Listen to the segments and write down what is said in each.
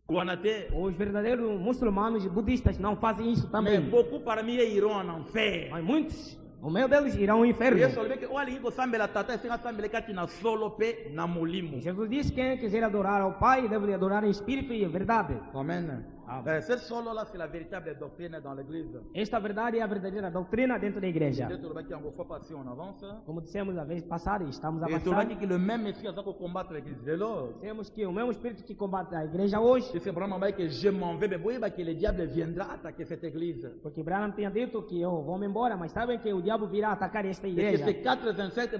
Os verdadeiros muçulmanos e budistas não fazem isso Mais também. beaucoup parmi eux iront en enfer. Mas muitos, o meio deles irão ao inferno. Yesu alibeke walingi kosambela tata esenga sambele kati na solo pe na molimo. Jesus disse que quem quiser adorar ao Pai deve adorar em espírito e em verdade. Amen. Amen. Ce solo-là, c'est la véritable doctrine dans l'église. Esta verdade é a verdadeira doutrina dentro da igreja. Peut-être le baki encore fois passé, on avance. Como dissemos a vez passada, estamos Et le avançando. baki que le même esprit a pour combattre l'église. Vélo. Temos que o mesmo espírito que combate a igreja hoje, Et c'est vraiment que je m'en vais, mais vous voyez que le diable viendra attaquer cette église. porque Branham tinha dito que eu vou me embora, mas sabem que o diabo virá atacar esta Et que igreja. ces quatre insectes,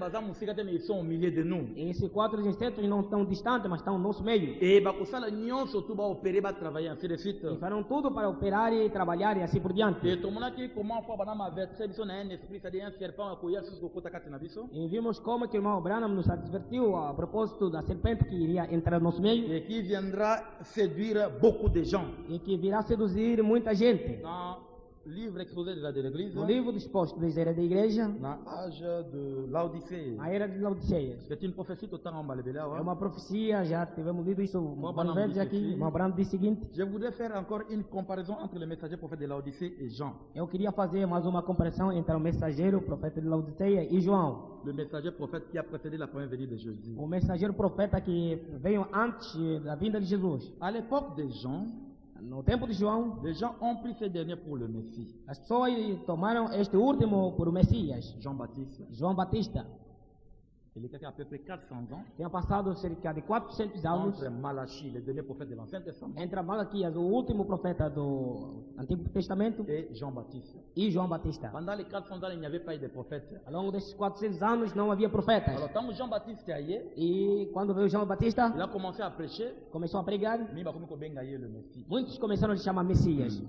ils sont au milieu de nous. E esses 4 insetos não estão distantes, mas estão no nosso meio. Et bakosala nyonso tout va opérer, va travailler, ainsi de suite. E farão tudo para operar e trabalhar e assim por diante. Et tout le monde qui comment faut banama verser biso na un esprit, c'est-à-dire un serpent à courir sur le kati na biso. E vimos como que o irmão Branham nos advertiu a propósito da serpente que iria entrar no nosso meio Et qui viendra séduire beaucoup de gens. e que virá seduzir muita gente. Dans livre exposé de l'église, No livro disposto da era da igreja, dans l'âge de l'Odyssée. a era de Laodiceia. C'est une prophétie totalement en É uma profecia, já tivemos lido isso Branham várias vezes disse aqui. assim. O irmão Branham disse o seguinte: Je voudrais faire encore une comparaison entre le messager prophète de l'Odyssée et Jean. eu queria fazer mais uma comparação entre o mensageiro, o profeta de Laodiceia, e João. Le messager prophète qui a précédé la première venue de Jésus. O mensageiro profeta que veio antes da vinda de Jesus. À l'époque de Jean, No tempo de João, les gens ont pris ce dernier pour le Messie. as pessoas tomaram este último por Messias, Jean-Baptiste. João Batista. Il était à peu près 400 ans Tinha passado cerca de 400 anos entre Malachie, le dernier prophète de l'Ancien Testament, entre Malaquias, o último profeta do Antigo Testamento, et Jean-Baptiste. e João Batista. Pendant les 400 ans, il n'y avait pas eu de prophète. Ao longo desses 400 anos não havia profetas. Alors, quand Jean-Baptiste est allé, E quando veio João Batista, il a commencé à prêcher, começou a pregar, mais il a comme le Messie. muitos começaram a lhe chamar Messias.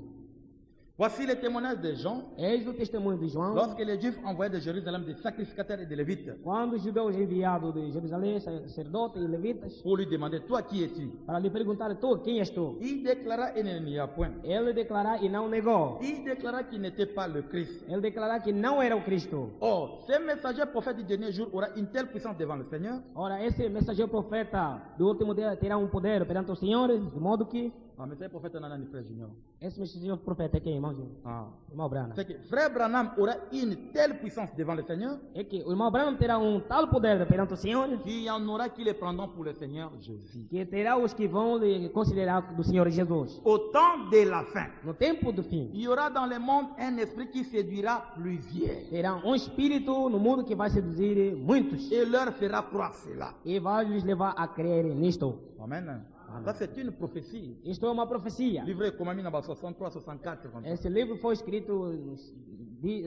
Voici le témoignage de Jean Eis o testemunho de João. lorsque les Juifs envoyaient de Jérusalem des sacrificateurs et des Lévites Quando os judeus enviados de Jerusalém, sacerdotes e levitas, pour lui demander, toi qui es-tu? para lhe perguntar, tu, quem és tu? Il déclara et ne nia point. Ele declarar e não negou. Il déclara qu'il n'était pas le Christ. Ele declarar que não era o Cristo. Or, ce messager prophète du dernier jour aura une telle puissance devant le Seigneur. Ora, esse mensageiro profeta do último dia terá um poder perante o Senhor, de modo que Ah, mais c'est prophète Nanani, frère Junior. esse mensageiro profeta é quem, irmão? Ah. Irmão Branham. C'est que frère Branham aura une telle puissance devant le Seigneur É que o irmão Branham terá um tal poder perante o Senhor, qu'il y en aura qui les prendront pour le Seigneur Jésus. que terá os que vão lhe considerar do Senhor Jesus. Au temps de la fin, No tempo do fim, il y aura dans le monde un esprit qui séduira plusieurs terá um espírito no mundo que vai seduzir muitos et leur fera croire cela. e vai lhes levar a crer nisto. Amen. Ça, c'est une prophétie. Isto é uma profecia. Livre comme 63, 64. Comme ça. Esse livro foi escrito nos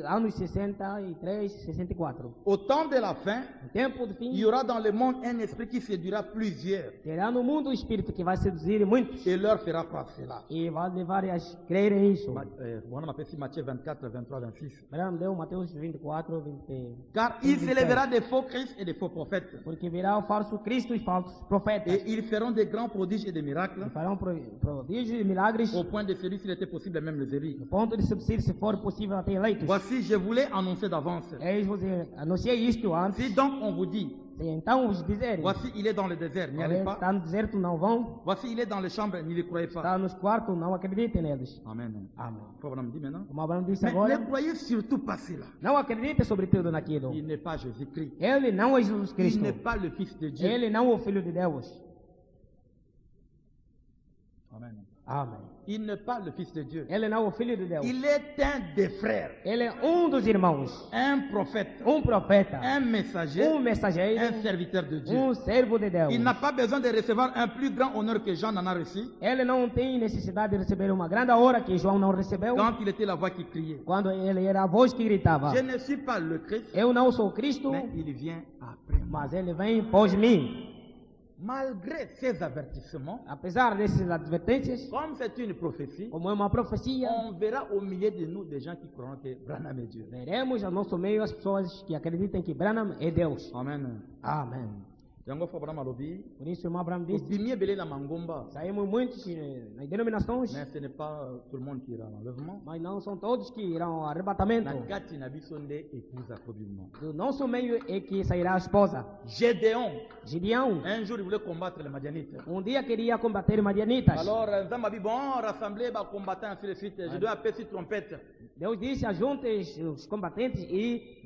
anos 63, 64. Au temps de la fin, No tempo do il fim, y aura dans le monde un esprit qui séduira plusieurs terá no mundo um espírito que vai seduzir muitos et leur fera croire cela. e vai levar a crer nisso. On appelle ici Matthieu 24, 23, 26. Branham deu Mateus 24, 20. Car il s'élèvera des faux Christ et des faux prophètes. Porque virá o falso Cristo e falsos profetas. Et ils feront des grands prodiges et des E miracles, farão prodígios e milagres, au point de celui s'il était possible même les élire. no ponto de subsídio, se for possível, até eleitos. Voici, je voulais annoncer d'avance. Eis-vos anunciei isto antes. Si donc on vous dit, Se então vos dizerem, voici il est dans le désert, n'y allez pas. está no deserto, não vão. Voici il est dans les chambres, n'y les croyez pas. Está nos quartos, não acreditem neles. Amen. Amém. Faut vraiment dire maintenant. Como Abraão disse Mais agora, ne croyez surtout pas cela. não acreditem sobretudo naquilo. Il n'est pas Jésus-Christ. Ele não é Jesus Il Cristo. n'est pas le Fils de Dieu. Ele não é o Filho de Deus. Amen. Amém. Il n'est pas le Fils de Dieu. Ele não é o Filho de Deus. Il est un des frères, Ele é um dos irmãos, un prophète, um profeta, un messager, um mensageiro, un serviteur de Dieu. um servo de Deus. Il n'a pas besoin de recevoir un plus grand honneur que Jean en a reçu Ele não tem necessidade de receber uma grande hora que João não recebeu quand il était la voix qui criait. quando ele era a voz que gritava: Je ne suis pas le Christ, eu não sou Cristo, mais il vient après moi. mas ele vem pós mim. Malgré ces avertissements, Apesar dessas advertências, comme c'est une prophétie, como é uma profecia, on verra au milieu de nous des gens qui croiront que Branham est Dieu. veremos ao nosso meio as pessoas que acreditam que Branham é Deus. Amen. Amém. yango fo abraham alobi Por isso, o irmão Abraão disse, obimi ebele na mangomba, saímos muitos nas denominações, mais ce n'est pas tout le monde qui ira à l'enlèvement. mas não são todos que irão ao arrebatamento. Na kati na biso nde épouse akobima. Do nosso meio é que sairá a esposa. Gédéon, Gideão, un jour il voulait combattre les Madianites. dia queria combater Madianitas. Alors nzambe abi bon rassembler ba combattants ainsi de suite, je dois appeler trompette. Deus disse, ajunte os combatentes e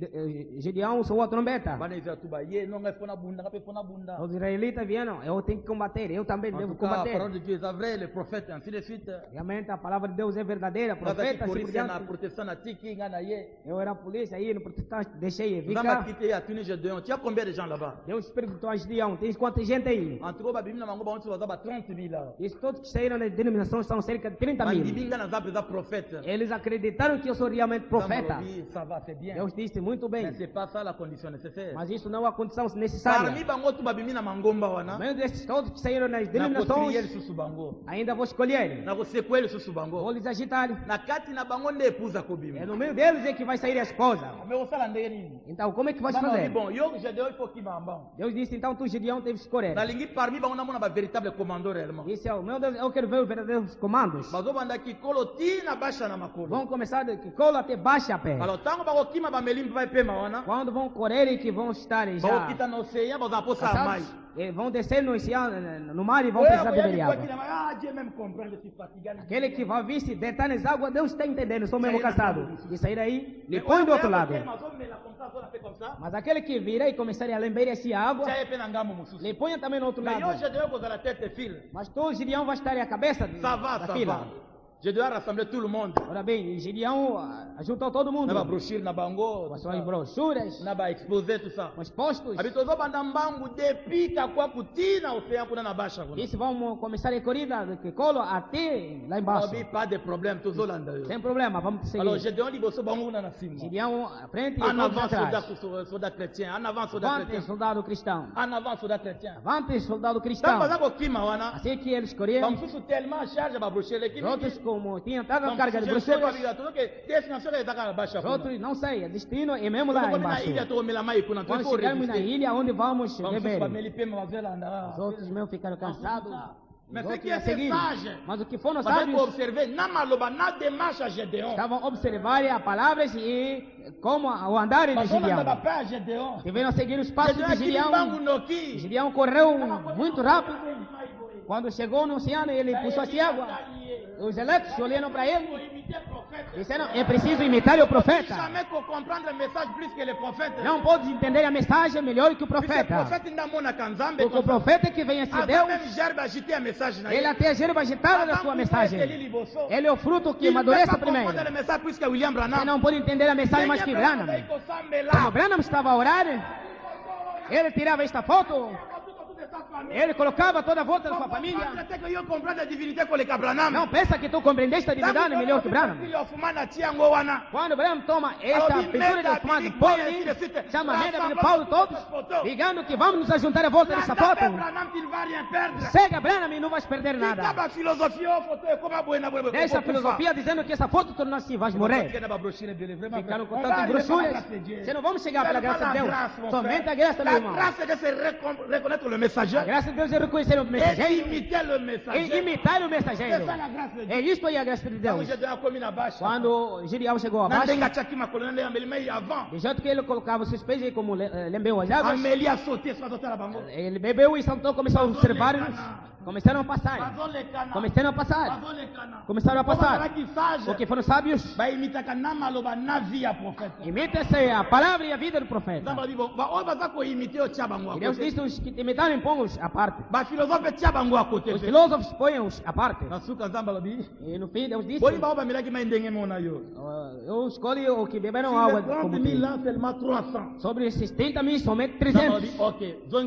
Gideão soou a trombeta. Bana izia tuba ye non ngai fona bunda kape fona bunda. Os israelitas vieram, eu tenho que combater, eu também En devo tout cas, la combater. parole de Dieu est vraie, les prophètes ainsi de suite. Realmente a palavra de Deus é verdadeira, Nazaki profeta, assim por polícia na diante. proteção na tiki nga na ye. Eu era polícia aí no protestante, deixei Nzambe ficar. akite a tuni Gédéon. Tu as combien de gens là-bas? Deus perguntou a Gideão, tens quanta gente aí? En tout cas, babimi na mango ba onti bazaba 30 000 là. Disse, todos que saíram das denominações são cerca de 30 mil. Mandibinga na zabe za prophète. Eles acreditaram que eu sou realmente profeta. Nzambe ça va, c'est bien. Deus disse, muito Mais bem, c'est pas ça la condition nécessaire. mas isso não é a condição Parmi necessária. bango tu babimi na mangomba No wana. meio desses todos que saíram nas Na kotriel denominações, susu bango. ainda vou escolher. Na kosekwel susu Vou bango. lhes agitar. Na kati na bango nde épouse akobima. É no meio deles é que vai sair a esposa. Mais osala ndenge nini? Então, como é que vai Nzambe abi fazer? bon, yo Gédéon il faut qu'il m'embang. Deus disse, então tu, Gideão, teve que escolher. Nalingi parmi bango namona ba véritable commandeur réellement. Disse, meu Deus, eu quero ver os verdadeiros comandos. Bazobanda kikolo tina basha na makolo. Vão começar de colo até baixa pé. Alors tango bakokima bamelimbi vai pema wana. Quando vão correr e que vão estar já Bakokita na ocean bazaposa mai. cansados, vão descer no oceano, no mar e vão precisar beber água. Ah, Dieu même comprend, je suis fatigué. Aquele que vai vir se deitar nas águas, Deus está entendendo, sou mesmo cansado. E sair aí, ele põe do outro lado. Mas aquele que virá e começar a lembrar essa água, ele põe também no outro Mais lado. yo Gédéon kozala la tête file. Mas tu, Gideão, vai estar à cabeça Ça va, da ça fila. va. Je dois rassembler tout le monde. Ora bem, Gideão ajuntou todo mundo. Na ba brochure na bango, Com as suas brochuras, na ba exposer tout ça. com os postos. Habitozo banda mbangu depuis kakwa kutina ocean kuna na basha kuna. Isso vamos começar a corrida de colo até lá embaixo. Obi pas de problème, tozolanda yo. Sem problema, vamos seguir. Alors Gédéon liboso bango kuna na sim. Gideão à frente e En todos avant atrás. soldat chrétien, en avant soldat Avante, chrétien. soldado cristão. En avant soldat chrétien. Avante, soldado cristão. Tango zako kima wana. Assim que eles corriam, Bamususu tellement charge ba brochure os kimi. outros como tinham tanta carga de Je ne sais pas, brochuras, destination ezaka na basha os kuna. outros não sei, o destino é mesmo lá Na embaixo. ilha tokomela mai kuna. Quando chegarmos na ilha, onde vamos Bamususu beber? bameli pema bazelanda. Os outros mesmo ficaram cansados. Mas Os é que outros é a seguir. mensagem. Mas o que foram Mas é que sábios observer na maloba, na demarche a Gédéon. estavam a observar as palavras e como o andar de Mas olha da Gideão. pé a Gédéon. Tiveram seguir os passos Gédéon de aqui em bangu Gideão. noki. Gideão correu muito rápido. Quando chegou no oceano, ele puxou essa água. Os eleitos olharam para ele. Disseram, é preciso imitar o profeta. Jamais pour comprendre le message plus que le prophète. Não pode entender a mensagem melhor que o Puisque le profeta. prophète ainda mona kanzambe. Porque o profeta que vem a ser Até Deus, même gerbe agiter a mensagem na ele até a gerba agitada da sua mensagem. Ele é o fruto que Il ne peut amadurece pas primeiro. comprendre le message puisque William Branham. Você não pode entender a mensagem mais que Branham. Quando Branham estava a orar, ele tirava esta foto, ele colocava toda a volta da sua família. Eu compreendo a divinité com le Branham. Não pensa que tu compreendeste a divindade melhor que Branham. Quando Branham toma esta pintura de fumado pode, chama a média de Paulo todos, ligando que vamos nos ajuntar à volta dessa foto. Cega Branham e não vais perder nada. Deixa a filosofia dizendo que essa foto tornou-se vais morrer. Ficaram com tantas brochuras. Você não vamos chegar pela graça de Deus. Somente a graça, meu irmão. Reconnaître le messager. A graça de Deus é reconhecer o Et mensageiro imiter le e messager. imitar o mensageiro. C'est ça la grâce de Dieu. É isto aí a graça de Deus. Quando Gideão chegou abaixo, do jeito que ele colocava os seus pés e como lembeu as águas, Amélie a sauté sur la bango. ele bebeu e saltou, começou a observar-nos. Começaram a passar. Começaram a passar. Começaram a passar. Porque foram sábios. Imita-se a palavra e a vida do profeta. E Deus disse os que te imitaram põe-os à parte. Os filósofos põem-os à parte. E no fim Deus disse, eu escolhi o que beberam água como tu. Sobre esses 30 mil, somente 300.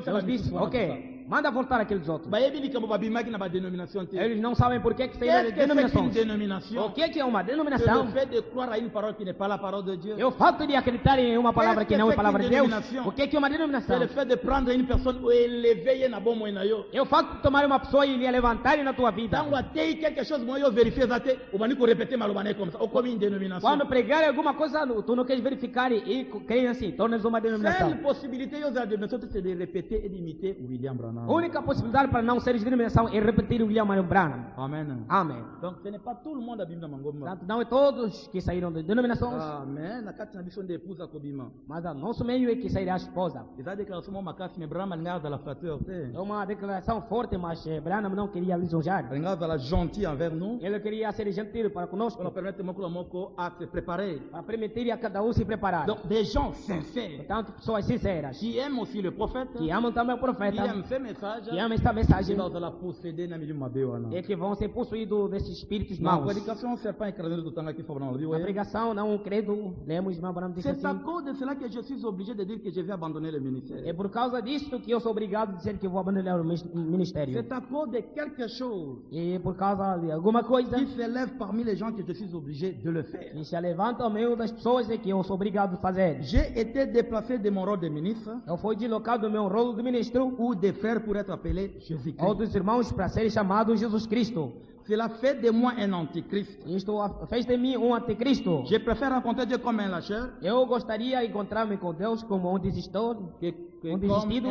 Deus disse, ok. Manda voltar aqueles outros. Bayebi likambo babimaki na ba dénomination te. Eles não sabem por que Qu'est-ce saíram que de c'est qu'une denominações. dénomination? O que é uma C'est denominação? le fait de croire à une parole qui n'est pas la parole de Dieu. É o fato de acreditar em uma palavra que não é palavra de Deus. Denominação. O que é uma C'est denominação? le fait de prendre une personne ou élever na bom moina yo. É o fato de tomar uma pessoa e lhe levantar na tua vida. Tango atei quelque chose moi yo vérifier ça te, o bani ko répéter malobane comme ça. O comme une dénomination. Quando pregar alguma coisa, tu não queres verificar e creio assim, tornas uma denominação. Seule possibilité yo za dénomination c'est de répéter et d'imiter William Branham. A única possibilidade para não seres denominação é repetir o William Branham. Amen. Amém. Donc ce n'est pas tout le monde a Bible mangomba. Portanto, não é todos que saíram de denominações, Amen. Na kati na biso de épouse akobima. mas o nosso meio é que sairá a esposa. Eza déclaration mo makasi me Branham alinga la flatteur te. É uma declaração forte, mas Branham não queria lisonjar. Alinga la gentil envers nous. Ele queria ser gentil para conosco, Pour permettre moko à se préparer. para permitir a cada um se preparar. Donc des gens sincères Portanto, pessoas sinceras, qui aiment aussi le prophète, que amam também o qui profeta, aiment ce message, que amam esta mensagem, qui la posséder na milieu mabe wana. e que vão ser possuídos desses espíritos Na maus. prédication c'est pas écrasé do tanga qui faut dans Na pregação, não credo, lemos irmão Branham disse C'est à assim. cause de cela que je suis obligé de dire que je vais abandonner le É ministère. por causa disso que eu sou obrigado a dizer que vou abandonar o ministério. C'est à cause de quelque chose E por causa de alguma coisa qui s'élève parmi les gens que je suis obligé de le faire. que se levanta ao meio das pessoas e que eu sou obrigado a fazer. J'ai été déplacé de mon rôle de ministre Eu fui deslocado do meu rolo de ministro ou de frère pour être appelé Jésus-Christ. ou dos irmãos para serem chamados Jesus Cristo. Cela fait de moi un antichrist. Isto fez de mim um anticristo. Je préfère rencontrer Dieu comme un lâcheur Eu gostaria de encontrar-me com Deus como um desistor que Um comme desistido.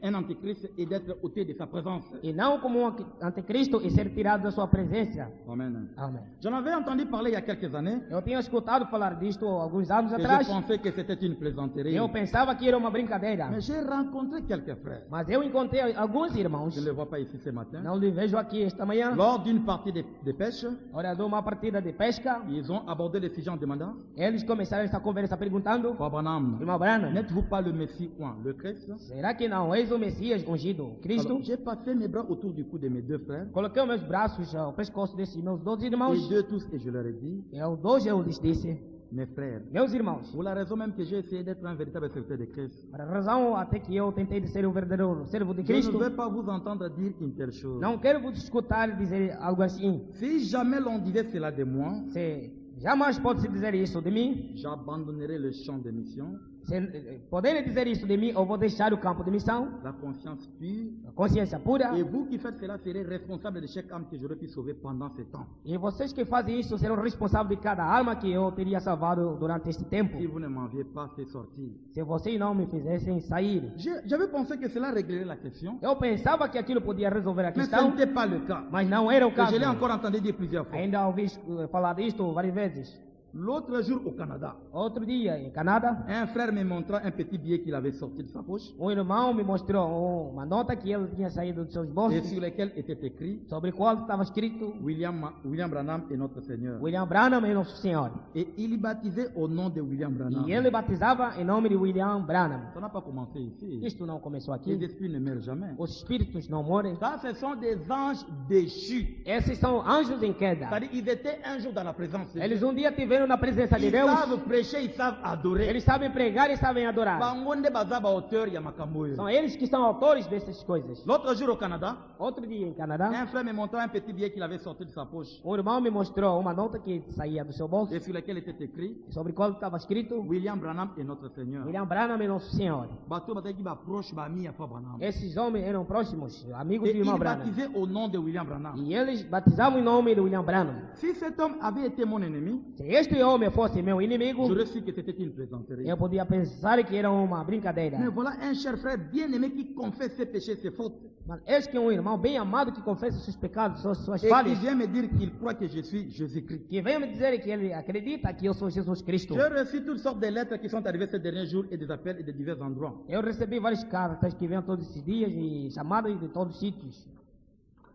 un antichrist et d'être ôté de sa présence. e não como um anticristo e ser tirado da sua presença. Amen. Amém. J'en avais entendu parler il y a quelques années Eu tinha escutado falar disto alguns anos et je atrás. pensais que c'était une plaisanterie. Eu pensava que era uma brincadeira. Mais j'ai rencontré quelques frères. Mas eu encontrei alguns irmãos. Je ne les vois pas ici ce matin. Não lhe vejo aqui esta manhã. Lors d'une partie de pêche, Hora de uma partida de pesca. ils ont abordé le sujet en demandant Eles começaram essa conversa perguntando: Frère Branham, Irmão Branham, n'êtes-vous pas le Messie ou le Christ? será que não és o Messias ungido, Cristo? Alors, j'ai passé mes bras autour du cou de mes deux frères Coloquei os meus braços ao pescoço desses meus 12 et irmãos. d'eux tous et je leur ai dit, Eu lhes disse: mes frères, Meus irmãos, pour la raison même que j'ai essayé d'être un véritable serviteur de Christ, para a razão até que eu tentei de ser o verdadeiro servo de je Cristo, ne veux pas vous entendre dire une telle chose. não quero vos escutar dizer algo assim. Si jamais l'on disait cela de moi, Se jamais pode se dizer isso de mim, j'abandonnerai le champ de mission, se poderem dizer isso de mim, eu vou deixar o campo de missão, la conscience pure, a consciência pura. et vous qui faites cela serez responsables de chaque âme que j'aurais pu sauver pendant ce temps. E vocês que fazem isso serão responsáveis de cada alma que eu teria salvado durante este tempo. Si vous ne m'aviez pas fait sortir. Se vocês não me fizessem sair. J'avais pensé que cela réglerait la question, Eu pensava que aquilo podia resolver a mais ce questão, n'était pas le cas. mas não era o Et caso. je l'ai encore entendu dire plusieurs fois. Ainda ouvi falar disto várias vezes. L'autre jour au Canada, Outro dia, em Canadá, un frère me montra un petit billet qu'il avait sorti de sa poche irmão me mostrou uma nota que ele tinha saído dos seus et bolsos, sur laquelle était écrit sobre o qual estava escrito William Branham est notre Seigneur. William Branham é nosso Senhor. Et il y baptisait au nom de William Branham. E ele batizava em nome de William Branham. Ça n'a pas commencé ici. Isto não começou Les aqui. esprits ne meurent jamais. Os espíritos não morrem. Ça, ce sont des anges déchus. Esses são anjos em queda. C'est-à-dire, ils étaient un jour dans la présence de Dieu. Eles um dia tiveram na presença de Ils Deus. savent prêcher, ils savent adorer. Eles sabem pregar e sabem adorar. Bango nde baza ba auteur ya makambo oyo. São eles que são autores dessas coisas. L'autre jour au Canada, Outro dia em Canadá, un frère me montra un petit billet qu'il avait sorti de sa poche irmão me mostrou uma nota que saía do seu bolso, et sur laquelle était écrit sobre o qual estava escrito William Branham est notre Seigneur. William Branham é nosso Senhor. Bateau bataki ba proche ba mi ya Frère Branham. Esses homens eram próximos, amigos Et do il irmão Branham. baptisait au nom de William Branham. E eles batizavam em nome de William Branham. Si cet homme avait été mon ennemi, Se este homem fosse meu inimigo, j'aurais su que c'était une plaisanterie. eu podia pensar que era uma brincadeira. Mais voilà un cher frère bien-aimé qui confesse ses péchés, ses fautes, Mas eis que um irmão bem amado que confessa seus pecados, suas et qui falhas, vient me dire qu'il croit que je suis Jésus-Christ. que vem me dizer que ele acredita que eu sou Jesus Cristo. J'ai reçu toutes sortes de lettres qui sont arrivées ces derniers jours et des appels et de divers endroits. Eu recebi várias cartas que vêm todos esses dias e chamadas de todos os sítios,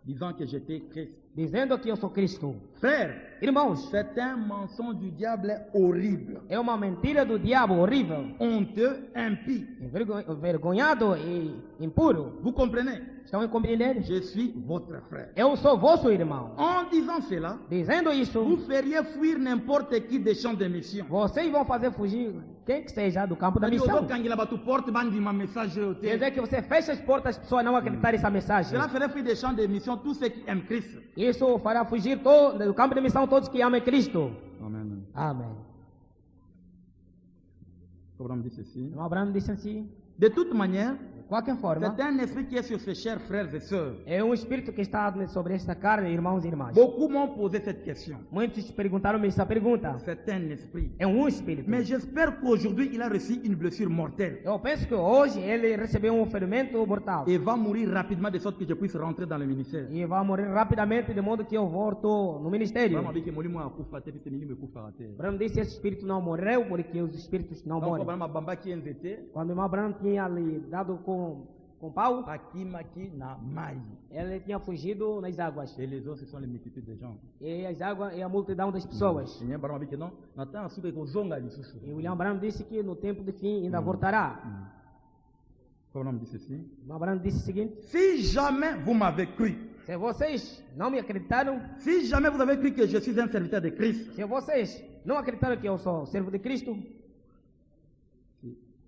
Disant que j'étais Christ. dizendo que eu sou Cristo. Frère, Irmãos, c'est un mensonge du diable horrible, é uma mentira do diabo horrível, honteux, impie. envergonhado e impuro. Vous comprenez? Estão a compreender? Je suis votre frère. Eu sou vosso irmão. En disant cela, Dizendo vous isso, feriez fuir n'importe qui des champs de mission. vocês vão fazer fugir quem que seja do campo da missão. Quer dizer que você fecha as portas, as pessoas não acreditarem nessa mensagem. Cela ferait fuir des champs de mission tous ceux qui aiment Christ. Isso fará fugir do campo de missão todos que amam Cristo. Amen. Amém. Abraham dit ceci. Abraão disse assim, De toute manière, de qualquer forma, c'est un esprit qui est sur ses chers frères et sœurs. é um espírito que está sobre esta carne, irmãos e irmãs. Beaucoup m'ont posé cette question. Muitos perguntaram-me essa pergunta. C'est un esprit. É um espírito. Mais j'espère qu'aujourd'hui, il a reçu une blessure mortelle. Eu penso que hoje ele recebeu um ferimento mortal. Et va mourir rapidement de sorte que je puisse rentrer dans le ministère. E vai morrer rapidamente de modo que eu volto no ministério. Abraham dit que molimo akufa te pite milimo ekufa rate. Abraão disse que esse espírito não morreu porque os espíritos não Donc morrem. Abraham bamba qui nzete Quando o irmão Abraão tinha lhe dado com pau, akimaki na mai. ele tinha fugido nas águas. Et les autres, ce sont les multitudes de gens. E as águas e a multidão das pessoas. Et Abraham dit que non, natan asuka ko zonga lisusu. E William Branham disse que no tempo de fim ainda voltará. Abraham dit ceci. O Abraão disse o seguinte: Si jamais vous m'avez cru, se vocês não me acreditaram, si jamais vous avez cru que je suis un serviteur de Christ, se vocês não acreditaram que eu sou servo de Cristo,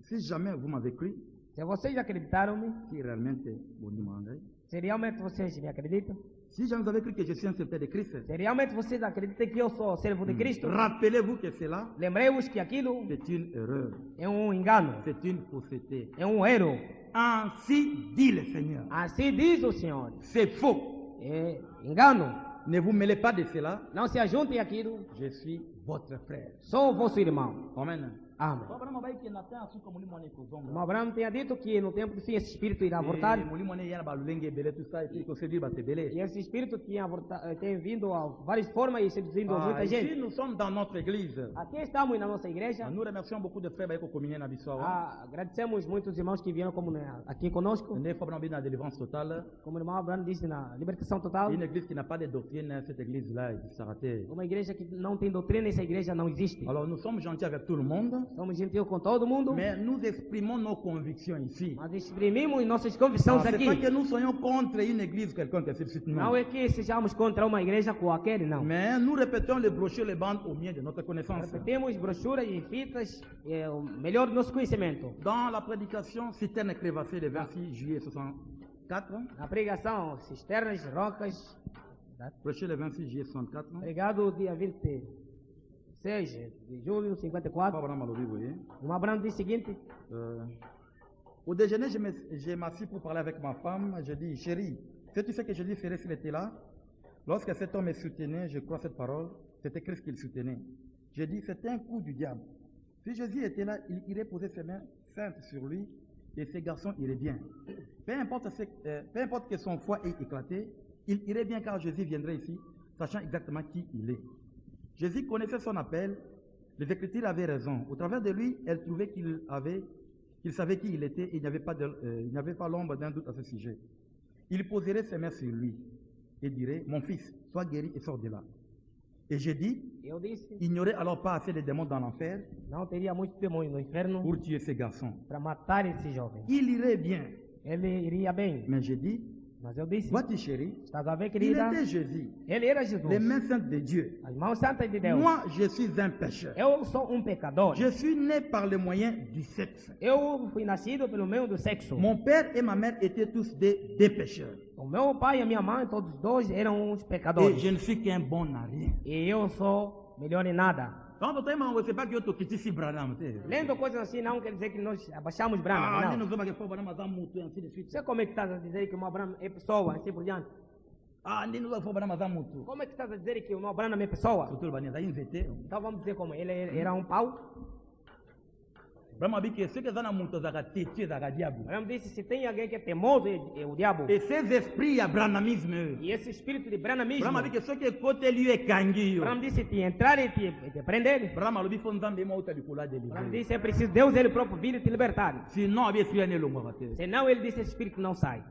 si jamais vous m'avez cru, se vocês acreditaram-me, si realmente vous demandez, se realmente vocês me acreditam, si jamais vous avez cru que je suis un serviteur de Christ, se realmente vocês acreditam que eu sou servo de Cristo, rappelez-vous que cela, lembrei-vos que aquilo c'est une erreur, é um engano, c'est une fausseté. é um erro. Ainsi dit le Seigneur. Assim diz o Senhor. C'est faux. É engano. Ne vous mêlez pas de cela. Não se ajuntem àquilo. Je suis votre frère. Sou vosso irmão. Amen. Amém. O Abraão tinha dito que no tempo de fim esse espírito irá voltar. E esse espírito tem vindo a várias formas e seduzindo muita gente. Ici, nous sommes dans notre église. Aqui estamos na nossa igreja. Nous remercions beaucoup de frères qui ont communié na Bissau. Agradecemos muitos irmãos que vieram aqui conosco. On est probablement na délivrance totale. Como o irmão Abraão disse, na libertação total. Une église qui n'a pas de doctrine, cette église-là, il s'est ratée. Uma igreja que não tem doutrina, essa igreja não existe. Alors nous sommes gentils avec tout le monde. Somos gentis com todo mundo. Mais nous exprimons nos convictions ici. Mas exprimimos nossas convicções aqui. C'est pas que nous soyons contre une église quelconque, não é que sejamos contra uma igreja qualquer, não. Mais nous répétons les brochures, les bandes au mieux de notre connaissance. Repetimos brochuras e fitas, o melhor do nosso conhecimento. Dans la prédication citerne crévassée le 26 juillet 64. Na pregação cisternas, rocas. Prêché le 26 juillet 64. Pregado dia 26 de julho de 54. O Abraão disse o seguinte. Au déjeuner, je m'assis pour parler avec ma femme. Je dis, chérie, tu sais que Jésus ferait s'il était là? Lorsque cet homme me soutenait, je crois cette parole, c'était Christ qu'il soutenait. Je dis, c'était un coup du diable. Si Jésus était là, il irait poser ses mains saintes sur lui et ces garçons iraient bien. Peu importe que son foie ait éclaté, il irait bien car Jésus viendrait ici, sachant exactement qui il est. Jésus connaissait son appel, les Écritures avaient raison. Au travers de lui, elle trouvait qu'il savait qui il était et il n'y avait pas l'ombre d'un doute à ce sujet. Il poserait ses mains sur lui et dirait, mon fils, sois guéri et sors de là. Et j'ai dit, il n'y aurait alors pas assez de démons dans l'enfer pour tuer ces garçons. Il irait bien. Mais j'ai dit, vois-tu chérie, il était Jésus, les mains saintes de Dieu. Moi, je suis un pécheur. Je suis né par le moyen du sexe. Mon père et ma mère étaient tous des pécheurs. O meu pai e a minha mãe, todos dois, eram uns Et pecadores. je ne suis qu'un bon à rien. E eu sou melhor em nada. Lendo Lendo coisas assim não quer dizer que nós abaixamos Branham, não. Você como é que estás a dizer que o Abraão é pessoa, assim por diante? Como é que estás a dizer que o Abraão é pessoa? Então vamos dizer como ele era um pau. Abraão disse, se tem alguém que é teimoso, é o diabo. Et ces esprits abrahamisme. E esse espírito de branamismo. Abraham dit que ce que côté lui est kangi. Abraão disse, te entrar e te prender. Abraão disse, é preciso Deus ele próprio vir e te libertar. Senão ele disse, esse espírito não sai.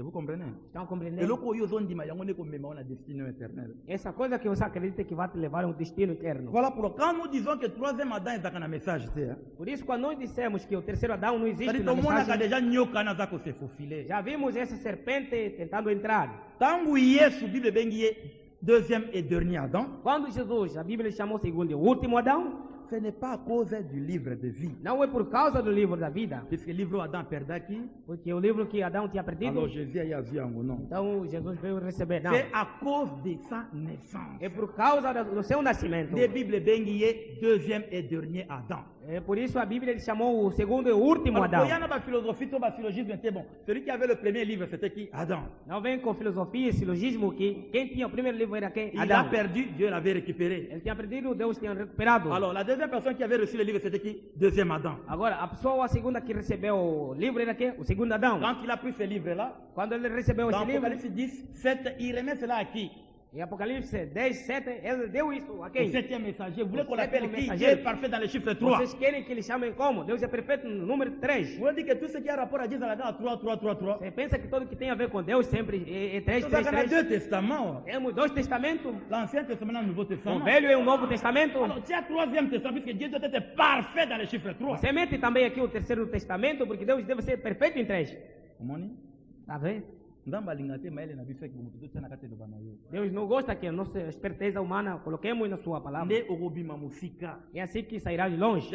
Vous comprenez? Estão compreendendo? Essa coisa que você acredita que vai te levar a um destino eterno. Voilà pourquoi quand nous disons que troisième Adam est dans le message, por isso, quando nós dissemos que o terceiro Adão não existe na mensagem, já vimos essa serpente tentando entrar. Tango Yesu Bible bengi deuxième et dernier Adam. Quando Jesus, a Bíblia chamou segundo e último Adão, ce n'est pas à cause du livre de vie. Não é por causa do livro da vida, Puisque le livre Adam perdait aqui, porque o livro que Adão tinha perdido, alors Jésus a vu en non. então Jesus veio receber. Não, C'est à cause de sa naissance. é por causa do seu nascimento. La Bible bengiye deuxième et dernier Adam. É por isso a Bíblia ele chamou o segundo e o último Adão. Il y a une philosophie, un syllogisme, c'était bon. Celui qui avait le premier livre, c'était qui? Adam. Não vem com filosofia e silogismo que quem tinha o primeiro livro era quem? Il a Adão. perdu, Dieu l'avait récupéré. Ele tinha perdido, Deus tinha recuperado. Alors, la deuxième personne qui avait reçu le livre, c'était qui? Deuxième Adam. Agora, a pessoa segunda que recebeu o livro era quem? O segundo Adão. Quand il a pris ce livre-là, Quando ele recebeu dans esse livro, Apocalypse 10, 7, il remet cela à qui? em Apocalipse 10, 7, ele deu isso a Au quem? septième messager. Vous voulez qu'on Au l'appelle septième qui? Dieu messager. est parfait dans le chiffre 3. Vocês querem que eles chamem como? Deus é perfeito no número 3. Vous voulez dire que tout ce qui a rapport à Dieu, ça va dans 3, 3, 3, 3. Você pensa que tudo que tem a ver com Deus sempre é 3, Donc, 3, on a 3. deux testaments. Temos dois testamentos, L'Ancien Testament et le Nouveau um Testament. Velho e um Novo Testamento. Alors, tu as troisième testament, puisque Dieu doit être parfait dans le chiffre 3. Você mete também aqui o terceiro testamento, porque Deus deve ser perfeito em 3. Comment on Tá vendo? Deus não gosta que a nossa esperteza humana coloquemos na sua palavra. É assim que sairá de longe.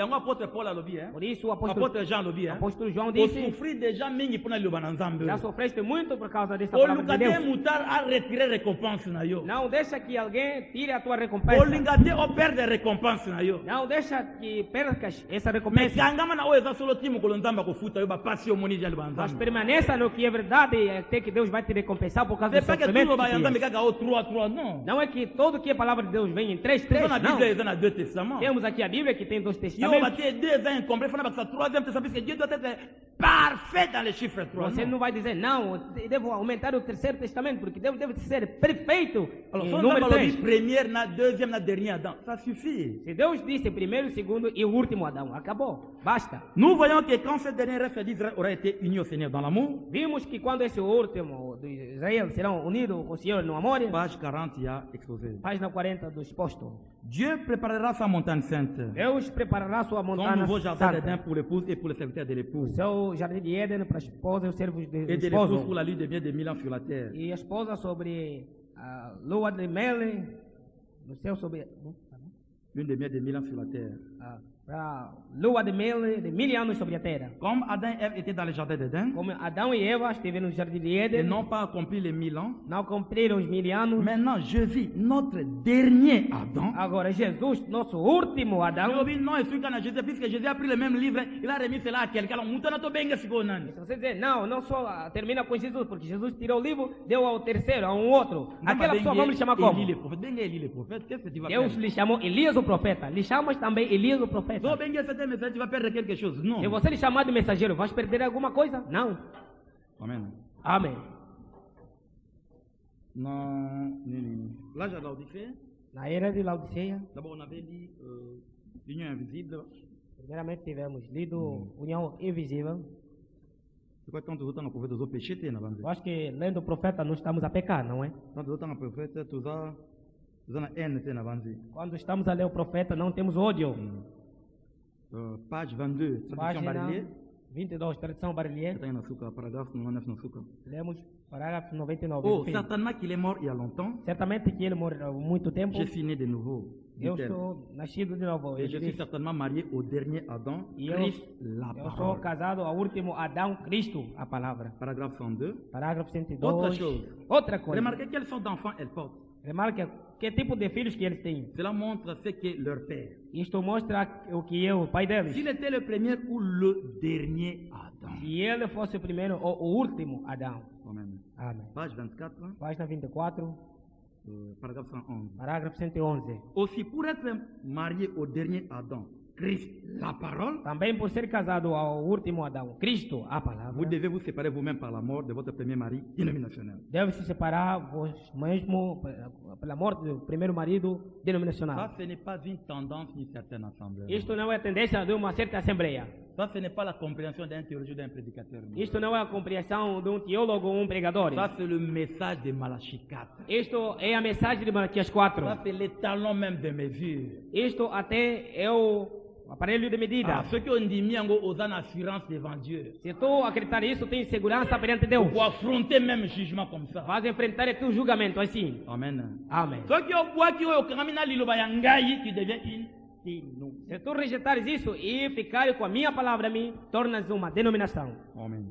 Por isso o apóstolo João disse: já sofreste muito por causa dessa palavra de Deus. Não deixa que alguém tire a tua recompensa. Não deixa que percas essa recompensa. Mas permaneça no que é verdade, até que Deus vai te recompensar por causa do sofrimento. Não é que tudo que é palavra de Deus vem em 3, 3, não. Temos aqui a Bíblia que tem 2 testamentos. Você não vai dizer, não, eu devo aumentar o terceiro testamento, porque Deus deve ser perfeito em número 3. Se Deus disse primeiro, segundo e o último Adão, acabou, basta. Nous voyons que quand ce dernier reste d'Israël aura été uni au Seigneur dans l'amour, vimos que quando esse último de Israel serão unidos com o Senhor no amor. Page 40 il y a exposé. Página 40 do exposto. Dieu préparera sa montagne sainte. Deus preparará sua Son montanha nouveau jardin d'Éden santa. pour l'épouse et pour les serviteurs de O l'épouse. seu jardim de Éden para a esposa e os servos do Et de l'épouse esposo. pour la lune de miel de 1000 ans sur la terre. E a esposa sobre a lua de mel no céu sobre Lune de miel de 1000 ans sur la terre. a lua de mel de 1000 anos sobre a terra. Comme Adam et Ève étaient dans le jardin d'Éden, Como Adão e Eva estiveram no jardim de et Éden, n'ont pas accompli les 1000 ans, não cumpriram os 1000 anos. maintenant Jésus, notre dernier Adam, Agora Jesus, nosso último Adão. non, et celui qui a Jésus, puisque Jésus a pris le même livre, il a remis cela à quelqu'un. Alors, mouton n'a pas bien Se você dizer, não só termina com Jesus, porque Jesus tirou o livro, deu ao terceiro, a um outro. Aquela pessoa vamos lhe chamar como? Élie le prophète, qu'est-ce que tu vas Deus faire? lhe chamou Elias o profeta. Lhe chamas também Elias o profeta. Donc, bien, c'était un message, tu vas perdre quelque chose. Non. Se você lhe chamar de mensageiro, vais perder alguma coisa? Não. Amen. Amém. Non, là, j'ai l'Odyssée. Na era de Laodiceia, D'abord, on avait dit l'union invisible. primeiramente tivemos lido União Invisível. C'est quoi quand tu as un prophète, tu as péché, tu Eu acho que lendo o profeta não estamos a pecar, não é? Quand tu as un prophète, tu as une haine, tu as Quando estamos a ler o profeta, não temos ódio. Page 22, traduction Página Barlier. 22, tradução Barlier. Paragraphe 99 no suka. Lemos parágrafo 99. Oh, enfim. certainement qu'il est mort il y a longtemps. Certamente que ele morreu há muito tempo. Je suis né de nouveau. Eu dit-elle. sou nascido de novo. Et Ele je suis disse. certainement marié au dernier Adam, E eu, Christ, la eu sou parole. casado ao último Adão, Cristo, a palavra. Paragraphe 102. Parágrafo 102. Outra chose. Outra coisa. Remarquez quelle sorte d'enfants elles portent. Remarque que tipo de filhos que eles têm. Cela montre ce qu'est leur père. Isto mostra o que é o pai deles. S'il était le premier ou le dernier Adam. Se ele fosse o primeiro ou o último Adão. Amen. Amém. Page 24, Página 24, paragraphe 111. parágrafo 111. Aussi pour être marié au dernier Adam, Christ, la parole, Também por ser casado ao último Adão, Cristo, a palavra, vous devez vous séparer vous-même par la mort de votre premier mari dénominationnel. deve se separar vos mesmo pela morte do primeiro marido denominacional. Ça, ce n'est pas une tendance d'une certaine assemblée. Isto não é a tendência de uma certa assembleia. Ça, ce n'est pas la compréhension d'un théologien ou d'un prédicateur. Isto não é a compreensão de um teólogo ou um pregador. Ça, c'est le message de Malachie 4. Isto é a mensagem de Malaquias 4. Ça, c'est l'étalon même de mesure. Isto até é o aparelho de medida. Ceux qui ont dit miango aux en assurance devant Dieu. Se tu acreditar nisso, tem segurança perante Deus. Pour affronter même jugement comme ça. Vas enfrentar o teu julgamento assim. Amen. Amém. Ceux qui ont bois qui ont kamina liloba yangai qui devient Se tu rejeitares isso e ficares com a minha palavra, me tornas uma denominação. Amém.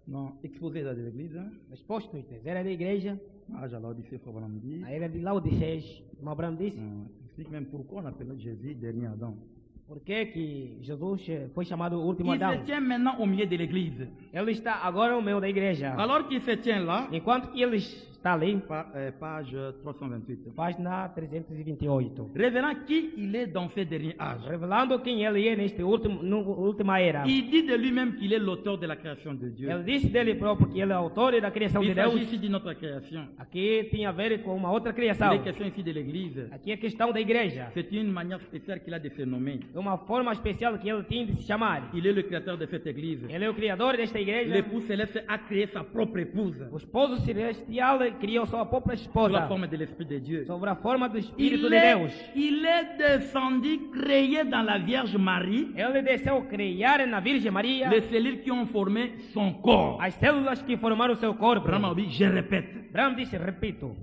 Non, exposé de l'église. Exposto, era da igreja. Ah, j'ai Laodicée, Frère Branham dit. A era de Laodiceas, o Abraão disse. Explique même pourquoi on appelle Jésus dernier Adam. Por que Jesus foi chamado o último Il Adão? se tient maintenant au milieu de l'église. Ele está agora no meio da igreja. Alors qu'il se tient là, Enquanto que ele está ali, page 328. página 328. Révélant qui il est dans ce dernier âge. Revelando quem ele é neste última era. Il dit de lui-même qu'il est l'auteur de la création de Dieu. Ele disse dele próprio que ele é autor da criação de Il Deus. s'agit ici de notre création. Aqui tinha a ver com uma outra Il criação. est question ici de l'église. Aqui é questão da igreja. C'est une manière spéciale qu'il a de se nommer. É uma forma especial que ele tinha de se chamar. Il est le créateur de cette église. Ele é o criador desta igreja. L'époux céleste a créé sa propre épouse. O esposo celestial criou sua própria Sous esposa. la forme de l'Esprit de Dieu. Sobre a forma do Espírito de Deus. Il est descendu, créé dans la Vierge Marie, Ele desceu criar na Virgem Maria les cellules qui ont formé son corps. as células que formaram o seu corpo. Abraham a dit, je répète. Abraão disse, repito.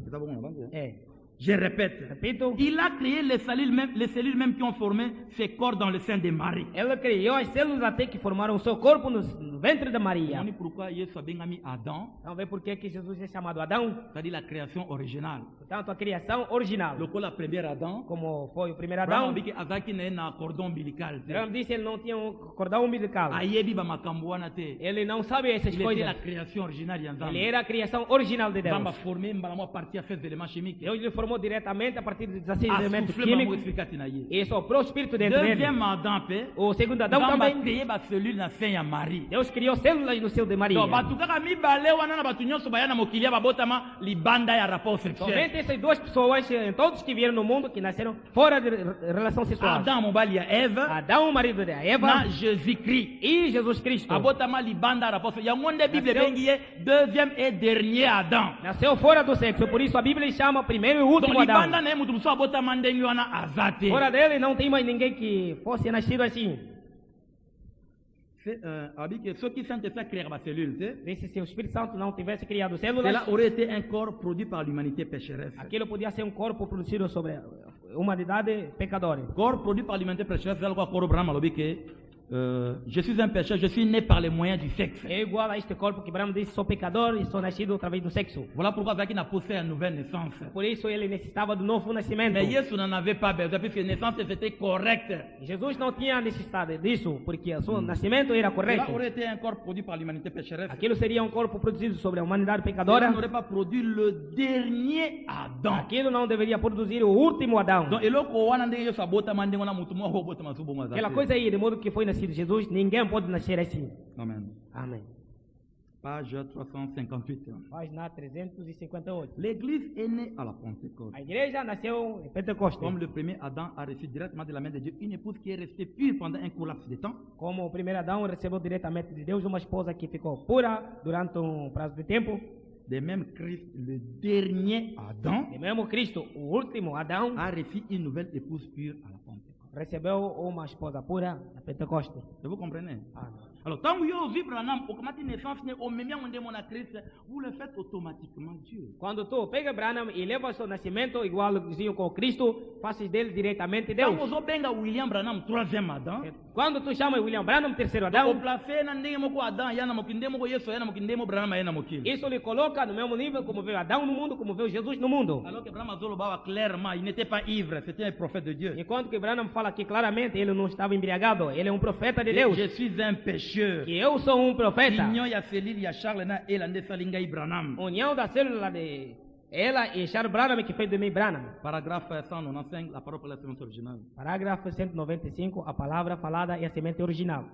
Je répète. Repito. Il a créé les cellules même qui ont formé ses corps dans le sein de Marie. Ele criou as células até que formaram o seu corpo no ventre de Maria. On dit pourquoi Jésus a bien mis Adam, Então vê por que Jesus é chamado Adão. c'est-à-dire la création originale. Portanto, a criação original. Le la première Adam, Como foi o primeiro Abraham a Adão. dit que Azaki n'est un cordon ombilical. Abraão disse que ele não tinha um cordão umbilical. Ayebi ba makambo wana te. Ele não sabe essas Il était coisas. la création originale Ele Yanzam. era a criação original de Deus. Zamba formé mbalamo à partir de 16 éléments chimiques. Deus lhe formou diretamente a partir de 16 A elementos soufflé maman químicos expliqué na ye. e soprou o Espírito dentro dele. Deuxième Adam pe. O segundo Adão Zamba também. créé ba cellule na sein ya Marie. Deus criou células no seu de Maria. Donc batu kaka mibale wana na batu nyonso baya na mokili babotama libanda ya rapport sexuel. Somente essas duas pessoas, todos que vieram no mundo, que nasceram fora de relação sexual. Adam mobali ya Eve Adão, o marido de Eva, na Jésus-Christ. e Jesus Cristo. Abotama libanda ya rapport sexuel. Ya monde Bible Nasceu- bengi ye deuxième et dernier Adam. Nasceu fora do sexo, por isso a Bíblia chama primeiro e Donc último libanda Adão. na ye mutu muso abotama ndenge wana azate. Fora dele não tem mais ninguém que fosse nascido assim. Abi que ceux qui sont fait créer ma cellule, Disse se o Espírito Santo não tivesse criado células, cela aurait été un corps produit par l'humanité pécheresse. aquilo podia ser um corpo produzido sobre a humanidade pecadora. Corps produit par l'humanité pécheresse, c'est quoi corps Abraham alobi que je suis un pécheur, je suis né par les moyens du sexe. É igual a este corpo que Abraão disse, sou pecador e sou nascido através do sexo. Voilà pourquoi Zaki n'a pas fait une nouvelle naissance. Por isso ele necessitava do novo nascimento. Mais Jésus n'en avait pas besoin, puisque la naissance c'était correcte. Jesus não tinha necessidade disso, porque o seu nascimento era Cela correto. aurait été un corps produit par l'humanité pécheresse. Aquilo seria um corpo produzido sobre a humanidade Cela pecadora. n'aurait pas produit le dernier Adam. Aquilo não deveria produzir o último Adão. Donc, eloko wana ndenge Yesu abotama ndenge wana mutu moko abotama subo mwa Aquela zate. coisa aí, de modo que foi nascido Jesus, ninguém pode nascer assim. Amen. Amém. Page 358. Página 358. L'église est née à la Pentecôte. A igreja nasceu em Pentecostes. Comme le premier Adam a reçu directement de la main de Dieu une épouse qui est restée pure pendant un court laps de temps, Como o primeiro Adão recebeu diretamente de Deus uma esposa que ficou pura durante um prazo de tempo, de même Christ, le dernier Adam, e mesmo Cristo, o último Adão, a reçu une nouvelle épouse pure à la Pentecôte. recebeu uma esposa pura na Pentecostes. Vous comprenez? Amém. Alors, tant que vous vivez au comment naissance, au même moment de Christ, vous le faites automatiquement Dieu. Quando tu pega Branham e leva seu nascimento igualzinho com Cristo, fazes dele diretamente Quand Deus. vous avez William Branham, troisième Adam, Quando tu chama William Branham, terceiro au Adão, placé na ndenge moko Adam, yana mokinde moko Yesu, yana mokinde moko Branham, yana mokinde. isso lhe coloca no mesmo nível como veio Adão no mundo, como veio Jesus no mundo. Alors que Branham Zolo Bawa clairement, il n'était pas ivre, c'était un prophète de Dieu. Enquanto que Branham fala aqui claramente, ele não estava embriagado, ele é um profeta de Et Deus. je suis un pécheur. Que eu sou um profeta. Union ya Céline, ya Charles na elande salinga Branham. União da célula de ela e Charles Branham que fez de mim Branham. Paragraphe 195, la parole pour la sémence originale. Parágrafo 195, a palavra falada é a semente original.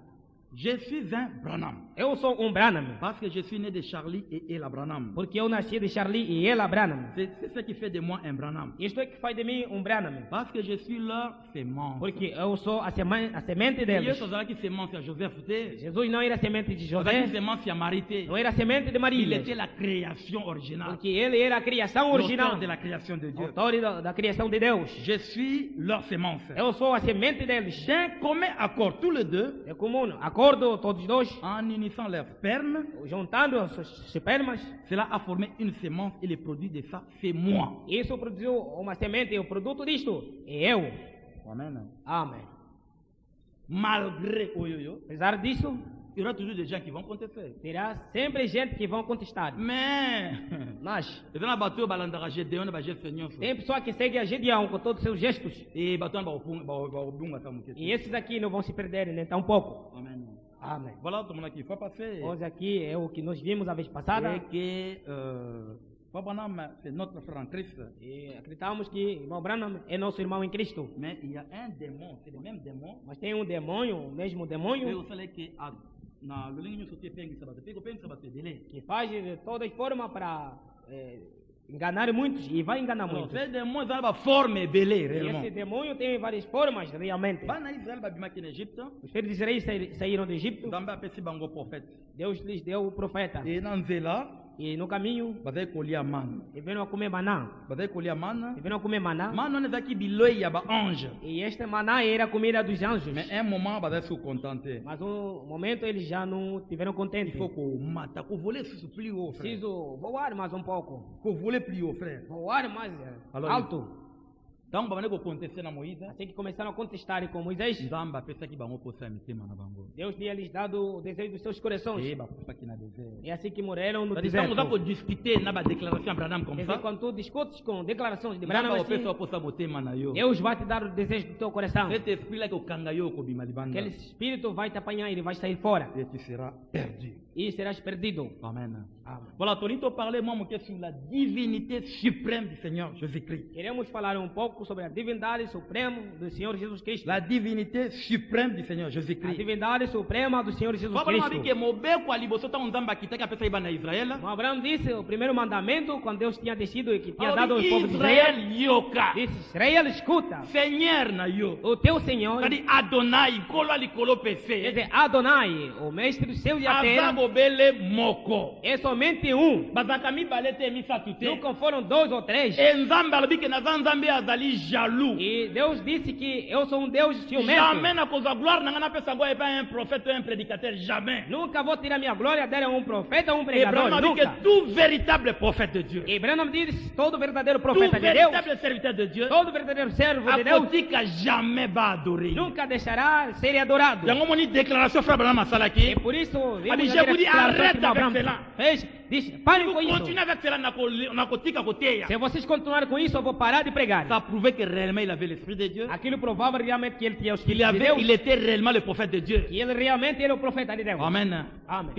Je suis un Branham. Eu sou um Branham, Parce que je suis né de Charlie et Ella Branham. porque eu nasci de Charlie e ela Branham. C'est ce qui fait de moi un Branham. Isto é que faz de mim um Branham, Parce que je suis leur sémence. porque eu sou a semente Et deles. Yesu azalaki sémence ya Joseph te. Jesus não era semente de Azalaki José, sémence ya Marie te. não era semente de Il Maria, était la création originale. porque ele era a criação original, L'auteur de la création de Dieu. autor da criação de Deus. Je suis leur sémence. Eu sou a semente deles. D'un commun accord, tous les deux, É comum, acordo todos dois, en unissant leurs spermes, juntando as suas espermas, cela a formé une semence et le produit de ça, c'est moi. isso produziu uma semente e o produto disto é eu. Amen. Amém. Malgré oyoyo, Apesar disso, il y aura toujours des gens qui vont contester. terá sempre gente que vão contestar. Mais, Mas et dans la bateau, balandara Gédéon, ba Gédéon, tem pessoa que segue a Gedeão com todos os seus gestos. et bateau, ba obunga ta muke. E esses aqui não vão se perder nem tão pouco. Amen. Amém. Voilà tout le monde qui faut passer. Hoje aqui é o que nós vimos a vez passada. Et que Papa c'est notre frère en Christ. E acreditamos que o irmão Branham é nosso irmão em Cristo. Mais il y a un démon, c'est le même démon. Mas tem um demônio, o mesmo Et demônio, vous savez que na linha sauté pengue sabato, pengue sabato dele. que faz de todas formas para enganar muitos e vai enganar Alors, muitos. ce démon ça va former belé E réellement. esse demônio tem várias formas, realmente. Bana Israël ba bimaki en Égypte, Os filhos de Israel saíram do Egito, Damba pesi bango prophète. Deus lhes deu o profeta. Et na nzela, E no caminho, bazai kolia man. viveram a comer maná. Bazai kolia man. Viveram a comer maná. Man on ezaki biloi ya ba ange. E este maná era a comida dos anjos. Mais un moment bazai se contenter. Mas um momento eles já não tiveram Il contente. faut qu'on mata, qu'on vole sous plus haut, frère. Preciso voar mais um pouco. Qu'on vole plus haut, frère. Voar mais Alors, alto. Donc ba ko contester na Moïse. Assim que começaram a contestar com Moisés, Nzamba pesa ki bango posa mitema na bango. Deus tinha lhes dado o desejo dos seus corações. Et ba kufa ki na désert. É assim que morreram no C'est-à-dire deserto. qu'on va discuter na ba déclaration Abraham comme Quer dizer, ça. quando tu discutes com declarações de Nzamba Branham o pesa assim, posa motema na yo. Deus vai te dar o desejo do teu coração. Cet esprit là ko kanga yo ko bima libanda. Aquele espírito vai te apanhar e ele vai sair fora. Et tu seras perdu. E serás perdido. Amen. Amém. Voilà, Tonito parlait moi mon sur la divinité suprême du Seigneur Jésus-Christ. Queremos falar um pouco sobre a divindade suprema do Senhor Jesus Cristo. La divinité suprême du Seigneur A Jésus-Christ. divindade suprema do Senhor Jesus Papa m'a dit Cristo. que mobeko aliboso ta nzamba kitaka pesa ibana Israël. Como Abraão disse, o primeiro mandamento, quando Deus tinha descido e que tinha Alors, dado ao povo de Israel, Israël yoka. disse: Israel, escuta, Seigneur na yo. o teu Senhor, C'est-à-dire Adonai, kolo alikolo quer pese. dizer, Adonai, o mestre do céu e da terra, Azabo bele moko. é somente um. Bazaka mibale te misatu te. Nunca foram dois ou três. Et nzambe alobi ke naza nzambe azali jaloux. E Deus disse que eu sou um Deus ciumento. Jamais na kozwa gloire na ngana pesa gloire pas un prophète ou un prédicateur, jamais. Nunca vou tirar minha glória dela a um profeta ou um Abraham pregador. a dit Nunca. que tout véritable prophète de Dieu, E Branham diz: todo verdadeiro tout profeta de Deus, véritable serviteur de Dieu, todo verdadeiro servo de Deus, akotika jamais ba adorer. nunca deixará ser adorado. Yango moni déclaration frère Abraham E asalaki. por isso, Abi, vimos je vous dis, arrête avec cela. fez. Diz: parem Vous com isso. continuez avec cela na kotika koteya. Se vocês continuarem com isso, eu vou parar de pregar. Ça prouvait que réellement il avait l'esprit de Dieu. Aquilo provava realmente que ele tinha o Il Espírito de avait, Deus. il était réellement le prophète de Dieu. E ele realmente era o profeta de Deus. Amen. Amém.